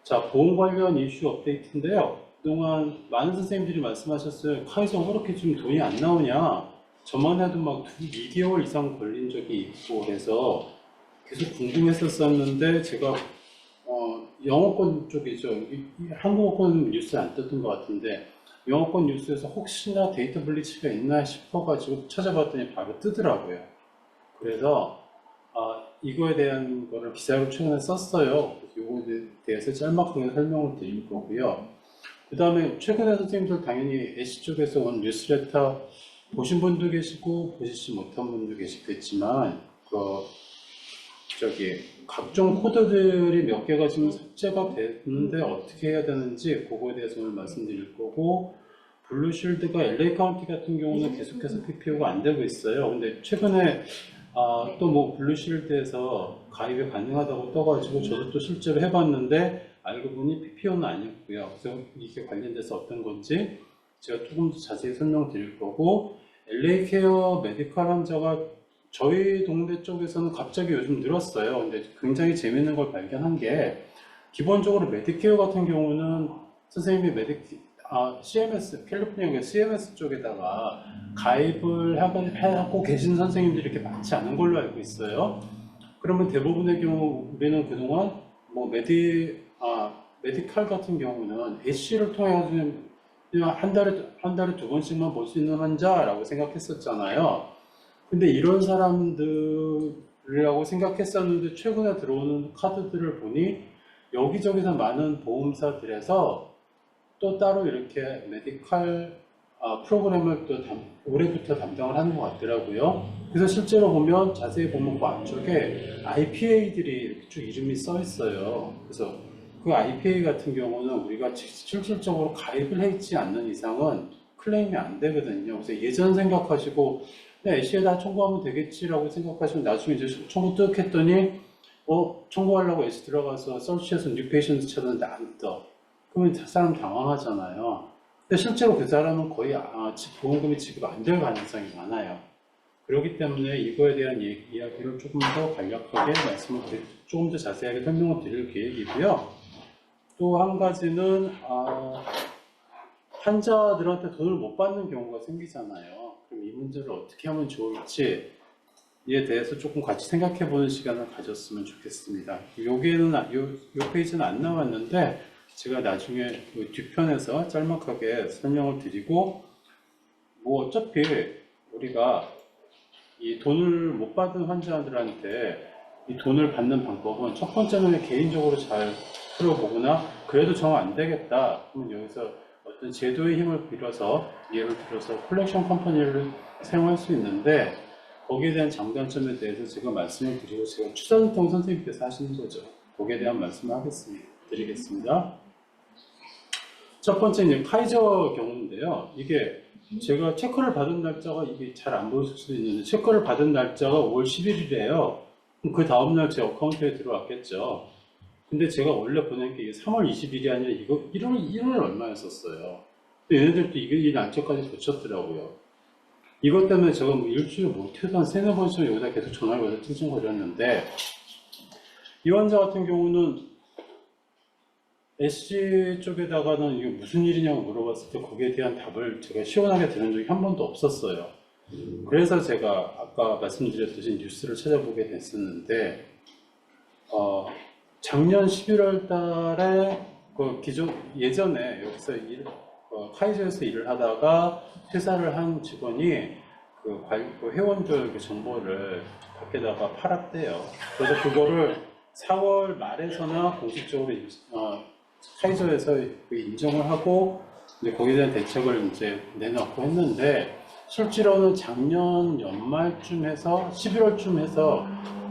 자, 보험 관련 이슈 업데이트인데요. 그동안 많은 선생님들이 말씀하셨어요. 카이사 왜 그렇게 좀 돈이 안 나오냐? 저만 해도 막 2개월 이상 걸린 적이 있고 해서 계속 궁금했었었는데 제가 영어권 쪽이죠. 한국어권 뉴스 안 떴던 것 같은데 영어권 뉴스에서 혹시나 데이터 블리치가 있나 싶어가지고 찾아봤더니 바로 뜨더라고요. 그래서 이거에 대한 거를 기사로 최근에 썼어요. 이거에 대해서 짤막하게 설명을 드릴 거고요. 그 다음에 최근에 선생님들 당연히 애쉬 쪽에서 온 뉴스레터 보신 분도 계시고 보시지 못한 분도 계시겠지만 각종 코드들이 몇 개가 지금 삭제가 됐는데 어떻게 해야 되는지 그거에 대해서 오늘 말씀드릴 거고, 블루쉴드가 LA 카운티 같은 경우는 계속해서 PPO가 안 되고 있어요. 근데 최근에 또 뭐 블루쉴드에서 가입이 가능하다고 떠가지고 저도 또 실제로 해봤는데 알고 보니 PPO는 아니었고요. 그래서 이게 관련돼서 어떤 건지 제가 조금 더 자세히 설명드릴 거고, LA 케어 메디컬 환자가 저희 동네 쪽에서는 갑자기 요즘 늘었어요. 근데 굉장히 재밌는 걸 발견한 게, 기본적으로 메디케어 같은 경우는 선생님이 CMS, 캘리포니아 CMS 쪽에다가 가입을 하고 계신 선생님들이 이렇게 많지 않은 걸로 알고 있어요. 그러면 대부분의 경우 우리는 그동안 뭐 메디칼 같은 경우는 애쉬를 통해 그냥 한 달에 2번씩만 볼 수 있는 환자라고 생각했었잖아요. 근데 이런 사람들이라고 생각했었는데 최근에 들어오는 카드들을 보니 여기저기서 많은 보험사들에서 또 따로 이렇게 메디칼 프로그램을 또 올해부터 담당을 하는 것 같더라고요. 그래서 실제로 보면 자세히 보면 그 안쪽에 IPA들이 이렇게 쭉 이름이 써 있어요. 그래서 그 IPA 같은 경우는 우리가 실질적으로 가입을 해 있지 않는 이상은 클레임이 안 되거든요. 그래서 예전 생각하시고 애쉬에다 청구하면 되겠지라고 생각하시면 나중에 이제 청구 뜩 했더니 청구하려고 애쉬 들어가서 서치해서 뉴 페이션트 찾았는데 안 떠. 그러면 사람 당황하잖아요. 근데 실제로 그 사람은 거의 보험금이 지급 안 될 가능성이 많아요. 그렇기 때문에 이거에 대한 이야기를 조금 더 간략하게 조금 더 자세하게 설명을 드릴 계획이고요. 또 한 가지는 환자들한테 돈을 못 받는 경우가 생기잖아요. 그럼 이 문제를 어떻게 하면 좋을지에 대해서 조금 같이 생각해 보는 시간을 가졌으면 좋겠습니다. 요 페이지는 안 나왔는데 제가 나중에 그 뒤편에서 짤막하게 설명을 드리고, 뭐 어차피 우리가 이 돈을 못 받은 환자들한테 이 돈을 받는 방법은 첫 번째는 개인적으로 잘 풀어보거나, 그래도 정 안 되겠다 그러면 여기서 어떤 제도의 힘을 빌어서, 예를 들어서 콜렉션 컴퍼니를 사용할 수 있는데, 거기에 대한 장단점에 대해서 제가 말씀을 드리고, 제가 추산통 선생님께서 하시는 거죠. 거기에 대한 말씀을 드리겠습니다. 첫 번째는 카이저 경우인데요. 이게 제가 체크를 받은 날짜가, 이게 잘 안 보이실 수도 있는데, 체크를 받은 날짜가 5월 11일이에요. 그 다음날 제 어카운트에 들어왔겠죠. 근데 제가 원래 보낸 게 3월 20일이 아니라 이거 1월 얼마였었어요. 얘네들도 이 날짜까지 붙였더라고요. 이것 때문에 제가 뭐 일주일 못해도 한 3-4번씩 여기다 계속 전화를 걸어 찡찡거렸는데, 이 환자 같은 경우는 SG 쪽에다가는 이게 무슨 일이냐고 물어봤을 때 거기에 대한 답을 제가 시원하게 들은 적이 한 번도 없었어요. 그래서 제가 아까 말씀드렸듯이 뉴스를 찾아보게 됐었는데, 작년 11월 달에 예전에 여기서 카이저에서 일을 하다가 퇴사를 한 직원이 그 회원들 정보를 밖에다가 팔았대요. 그래서 그거를 4월 말에서나 공식적으로 카이저에서 인정을 하고 이제 거기에 대한 대책을 이제 내놓고 했는데, 실제로는 작년 연말쯤 해서 11월쯤 해서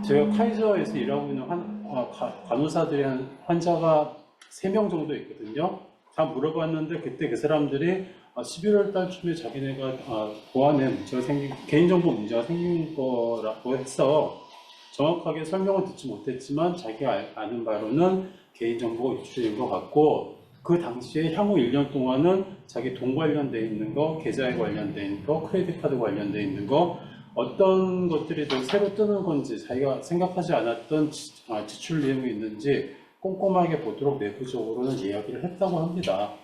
제가 카이저에서 일하고 있는 간호사들이 환자가 3명 정도 있거든요. 다 물어봤는데 그때 그 사람들이 11월 달쯤에 자기네가 보안에 개인정보 문제가 생긴 거라고 해서 정확하게 설명을 듣지 못했지만 자기가 아는 바로는 개인정보가 유출된 것 같고, 그 당시에 향후 1년 동안은 자기 돈 관련돼 있는 거, 계좌에 관련돼 있는 거, 크레딧 카드 관련돼 있는 거, 어떤 것들이 더 새로 뜨는 건지, 자기가 생각하지 않았던 지출 내용이 있는지 꼼꼼하게 보도록 내부적으로는 이야기를 했다고 합니다.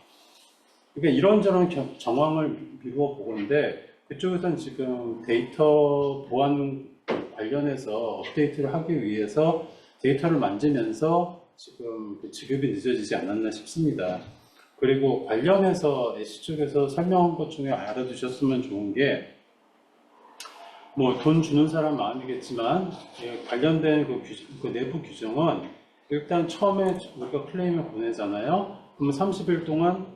그러니까 이런저런 정황을 미루어 보건데 그쪽에서는 지금 데이터 보안 관련해서 업데이트를 하기 위해서 데이터를 만지면서 지금 그 지급이 늦어지지 않았나 싶습니다. 그리고 관련해서 애쉬 쪽에서 설명한 것 중에 알아두셨으면 좋은 게 뭐 돈 주는 사람 마음이겠지만 관련된 그 내부 규정은 일단 처음에 우리가 클레임을 보내잖아요. 그러면 30일 동안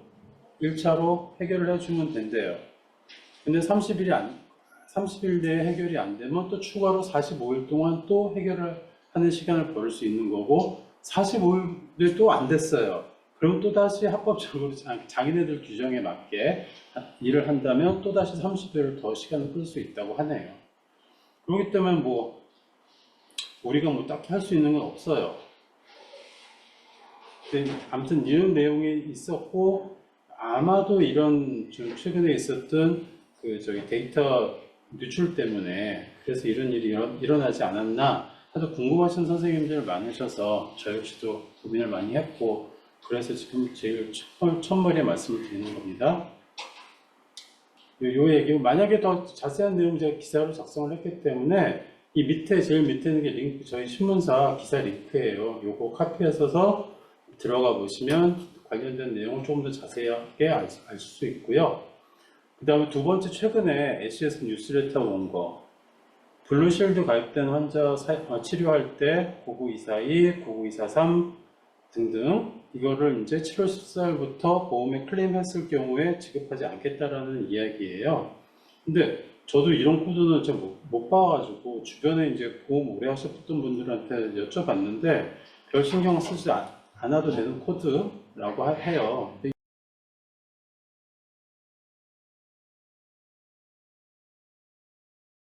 1차로 해결을 해주면 된대요. 근데 30일 내에 해결이 안 되면 또 추가로 45일 동안 또 해결을 하는 시간을 벌일 수 있는 거고 45일이 또 안 됐어요. 그럼 또 다시 합법적으로 자기네들 규정에 맞게 일을 한다면 또 다시 30일을 더 시간을 끌 수 있다고 하네요. 그렇기 때문에 뭐 우리가 뭐 딱히 할 수 있는 건 없어요. 근데 아무튼 이런 내용이 있었고 아마도 이런 좀 최근에 있었던 그 저기 데이터 유출 때문에 그래서 이런 일이 일어나지 않았나 하도 궁금하신 선생님들 많으셔서 저 역시도 고민을 많이 했고 그래서 지금 제일 첫머리에 말씀을 드리는 겁니다. 요 얘기 만약에 더 자세한 내용 제가 기사로 작성을 했기 때문에 이 밑에 제일 밑에 있는 게 링크 저희 신문사 기사 링크예요. 요거 카피하셔서 들어가 보시면 관련된 내용을 조금 더 자세하게 알 수 있고요. 그 다음에 두 번째 최근에 SES 뉴스레터 온 거 블루실드 가입된 환자 치료할 때 99242, 99243 등등 이거를 이제 7월 14일부터 보험에 클레임했을 경우에 지급하지 않겠다라는 이야기예요. 근데 저도 이런 코드는 좀 못 봐가지고 주변에 이제 보험 오래 하셨던 분들한테 여쭤봤는데 별 신경 쓰지 않아도 되는 코드라고 해요. 근데